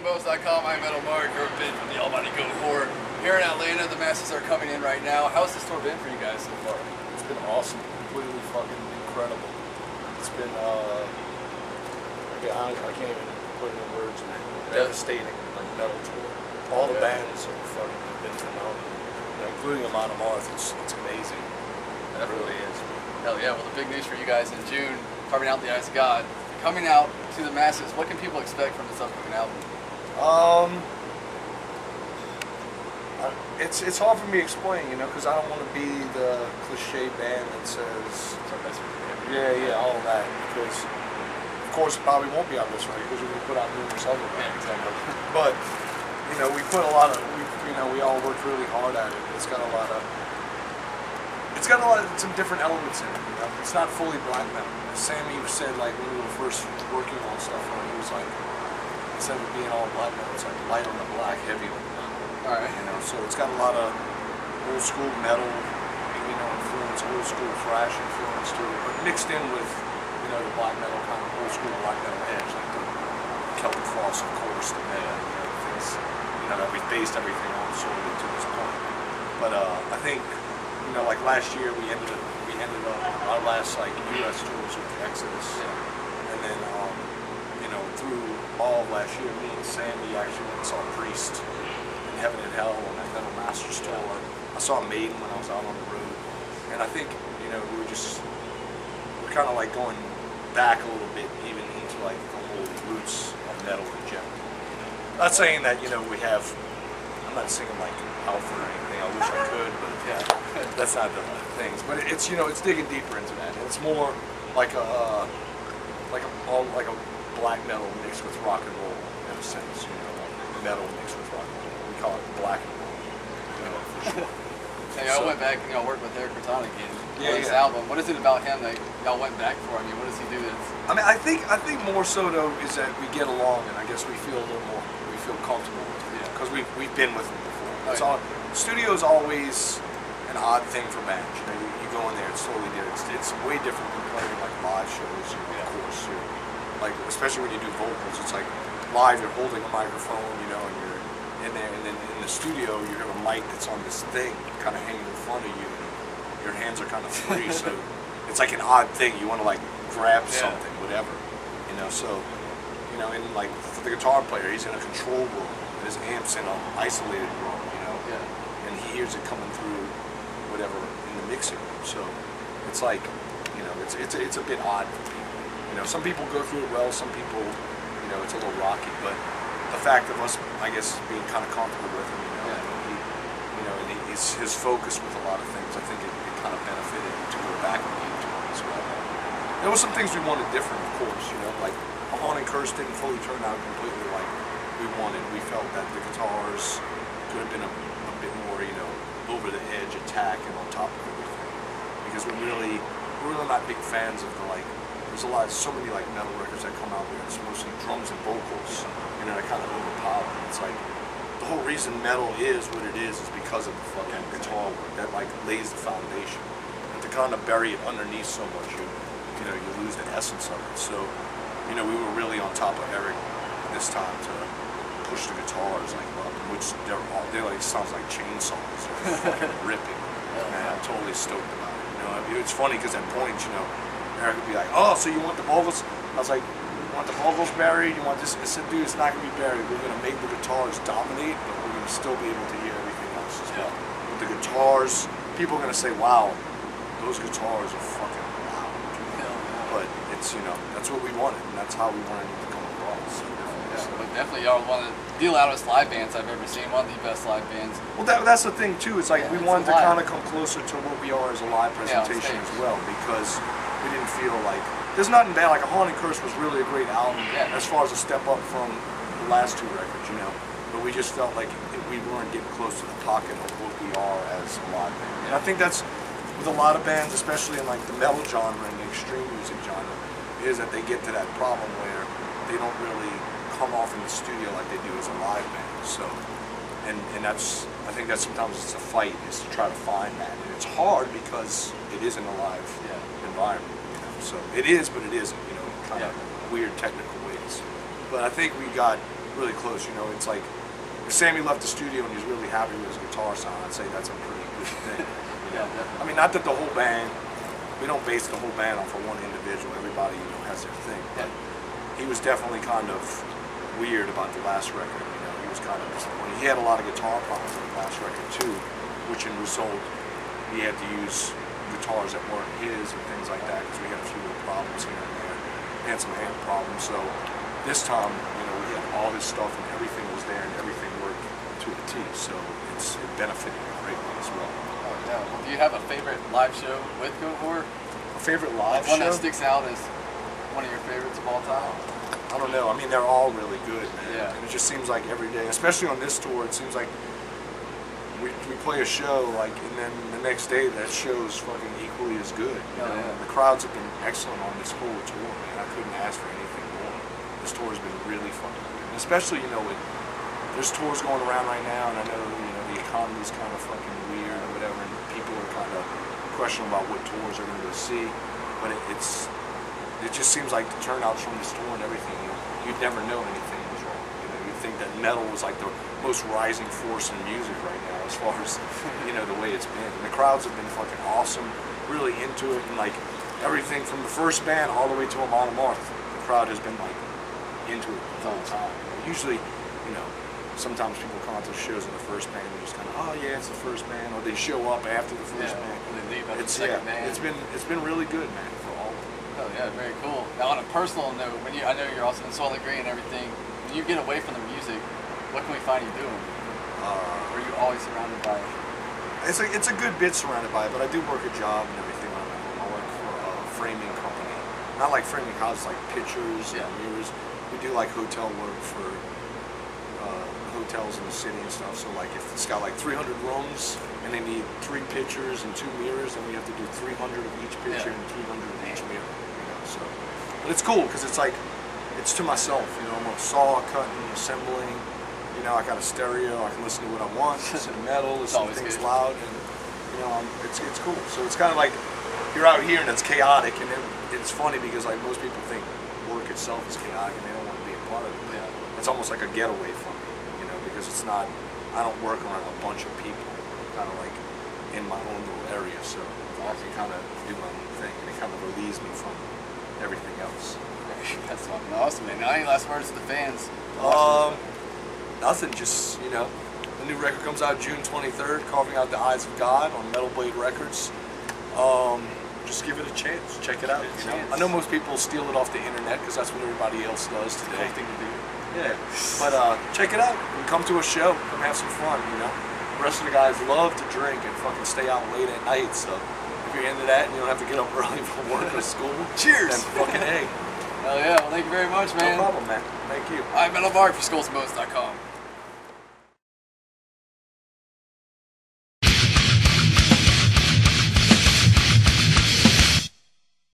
BoWs.com. I'm Metal Mark, or Ben from the Almighty Goatwhore. Here in Atlanta, the masses are coming in right now. How's the store been for you guys so far? It's been awesome, completely fucking incredible. It's been, I can't even put it in words, man. Devastating, like metal tour. All the bands have fucking been phenomenal, including Amon Amarth. It's amazing. That really is. Hell yeah! Well, the big news for you guys in June, Carving Out the Eyes of God, coming out to the masses. What can people expect from this upcoming album? It's hard for me to explain, you know, because I don't want to be the cliche band that says, yeah, all of that. Because, of course, it probably won't be our best record because we're going to put out numerous other bands. But, you know, we put a lot of, we all worked really hard at it. It's got some different elements in it. You know? It's not fully black metal. Sammy said, like, when we were first working on stuff, he was like, instead of being all black metal, it's like light on the black, heavy on the black. Alright. You know, so it's got a lot of old school metal, you know, influence, old school thrash influence to it, but mixed in with, you know, the black metal kind of old school black metal edge, like the Celtic Frost, of course, the metal, you know, things, you know, that we based everything on sort of to this point. But I think, you know, like last year we ended up our last like U.S. tours with Exodus, and then you know, through all of last year, me and Sandy actually went and saw Priest in Heaven and Hell on that Metal Masters tour. I saw Maiden when I was out on the road, and I think, you know, we're kind of like going back a little bit even into like the whole roots of metal in general. Not saying that, you know, I'm not singing like Alpha or anything. I wish I could, but yeah, that's not the things. But it's, you know, it's digging deeper into that. And it's more like a black metal mixed with rock and roll in a sense. You know, like metal mixed with rock and roll. We call it black and roll. You know, for sure. Hey, I went back and y'all worked with Eric Cortana again on this album. What is it about him that y'all went back for? I mean, what does he do that's... I mean, I think more so though is that we get along, and I guess we feel a little more, we feel comfortable with him because we've been with him before. That's all. Studio's always an odd thing for bands. You know, you go in there, it's totally different. It's way different than playing like live shows. You know, of course, like especially when you do vocals, it's like live. You're holding a microphone, you know, and you're in there, and then in the studio you have a mic that's on this thing, kind of hanging in front of you. And your hands are kind of free, so it's like an odd thing. You want to like grab something, whatever, you know. So, you know, and like for the guitar player, he's in a control room, and his amp's in an isolated room, you know, and he hears it coming through, whatever, in the mixing room. So it's like, you know, it's a bit odd. You know, some people go through it well, some people, you know, it's a little rocky. But the fact of us, I guess, being kind of comfortable with him, you know, and his focus with a lot of things, I think it kind of benefited to go back and be into it as well. There were some things we wanted different, of course, you know, like Ahon and Curse didn't fully turn out completely like we wanted. We felt that the guitars could have been a bit more, you know, over the edge attack and on top of everything. Because we're really not big fans of the, like, there's so many like metal records that come out where it's mostly drums and vocals, you know, that kind of overpower. It's like, the whole reason metal is what it is because of the fucking guitar work that like lays the foundation. And to kind of bury it underneath so much, you know, you lose the essence of it. So, you know, we were really on top of Eric this time to push the guitars like up, which they like sounds like chainsaws. They're fucking ripping. Man, I'm totally stoked about it. You know, I mean, it's funny because at points, you know, Eric would be like, "Oh, so you want the vocals?" I was like, "You want the vocals buried? You want this?" I said, "Dude, it's not gonna be buried. We're gonna make the guitars dominate, but we're gonna still be able to hear everything else as well." With the guitars, people are gonna say, "Wow, those guitars are fucking loud." But it's, you know, that's what we wanted, and that's how we wanted it to come across. But definitely, y'all one of the loudest live bands I've ever seen. One of the best live bands. Well, that's the thing too. It's like we wanted to kind of come closer to what we are as a live presentation as well, because we didn't feel like there's nothing bad. Like Ahon and Curse was really a great album as far as a step up from the last two records, you know. But we just felt like we weren't getting close to the pocket of what we are as a live band. And I think that's with a lot of bands, especially in like the metal genre and the extreme music genre, is that they get to that problem where they don't really come off in the studio like they do as a live band. So, and that's, I think that sometimes it's a fight, is to try to find that. And it's hard because it isn't a live environment, you know. So it is, but it isn't, you know, in kind of weird technical ways. But I think we got really close. You know, it's like if Sammy left the studio and he's really happy with his guitar sound, I'd say that's a pretty good thing. You know? I mean, not that the whole band, we don't base the whole band off of one individual. Everybody, you know, has their thing. But he was definitely kind of weird about the last record. You know, he was kind of disappointed. He had a lot of guitar problems on the last record too, which in result he had to use guitars that weren't his and things like that because we had a few little problems here and there. We had some amp problems. So this time, you know, we had all his stuff and everything was there and everything worked to a T. So it benefited greatly as well. Oh yeah. Well, do you have a favorite live show with Goatwhore? A favorite live one show? That sticks out as one of your favorites of all time? I don't know. I mean, they're all really good, man. Yeah. And it just seems like every day, especially on this tour, it seems like we play a show, like, and then the next day that show's fucking equally as good. You know? Yeah. The crowds have been excellent on this whole tour, man. I couldn't ask for anything more. This tour has been really fucking good. And especially, you know, there's tours going around right now, and I know, you know, the economy's kind of fucking weird or whatever, and people are kind of questioning about what tours they're going to go see. But it just seems like the turnouts from this tour and everything, you'd never know anything was wrong. You know, you'd think that metal was like the most rising force in music right now, as far as, you know, the way it's been. And the crowds have been fucking awesome, really into it, and like everything from the first band all the way to Amon Amarth, the crowd has been like into it the whole time. You know, usually, you know, sometimes people come out to shows in the first band and just kind of, oh yeah, it's the first band, or they show up after the first band. And they leave after the second band. It's been really good, man, for all of them. Oh yeah, very cool. Now on a personal note, I know you're also in Salt Lake and everything. When you get away from the music, what can we find you doing? Or are you always surrounded by it? It's a good bit surrounded by it, but I do work a job and everything on it. I work for a framing company. Not like framing houses, like pictures and mirrors. We do like hotel work for hotels in the city and stuff. So like if it's got like 300 rooms and they need 3 pictures and 2 mirrors, then we have to do 300 of each picture and 300 of each mirror. You know, so, but it's cool because it's like it's to myself. You know, I'm saw cutting, assembling. You know, I got a stereo. I can listen to what I want. Listen to metal. Listen to things loud, and you know, it's cool. So it's kind of like you're out here and it's chaotic, and it's funny because like most people think work itself is chaotic and they don't want to be a part of it. Yeah. It's almost like a getaway from me, you know, because it's not. I don't work around a bunch of people. I'm kind of like in my own little area, so I can kind of do my own thing, and it kind of relieves me from everything else. That's fucking awesome, man. Now, any last words to the fans? Nothing, just, you know, the new record comes out June 23rd, Carving Out the Eyes of God on Metal Blade Records. Just give it a chance, check it out. You know? I know most people steal it off the internet because that's what everybody else does today. Cool thing to do. Yeah, but check it out. Come to a show, come have some fun, you know. The rest of the guys love to drink and fucking stay out late at night, so if you're into that and you don't have to get up early for work or school, cheers! Then fucking A. Hell yeah, well thank you very much, man. No problem, man. Thank you. I'm Metal Mark for SkullsandBones.com.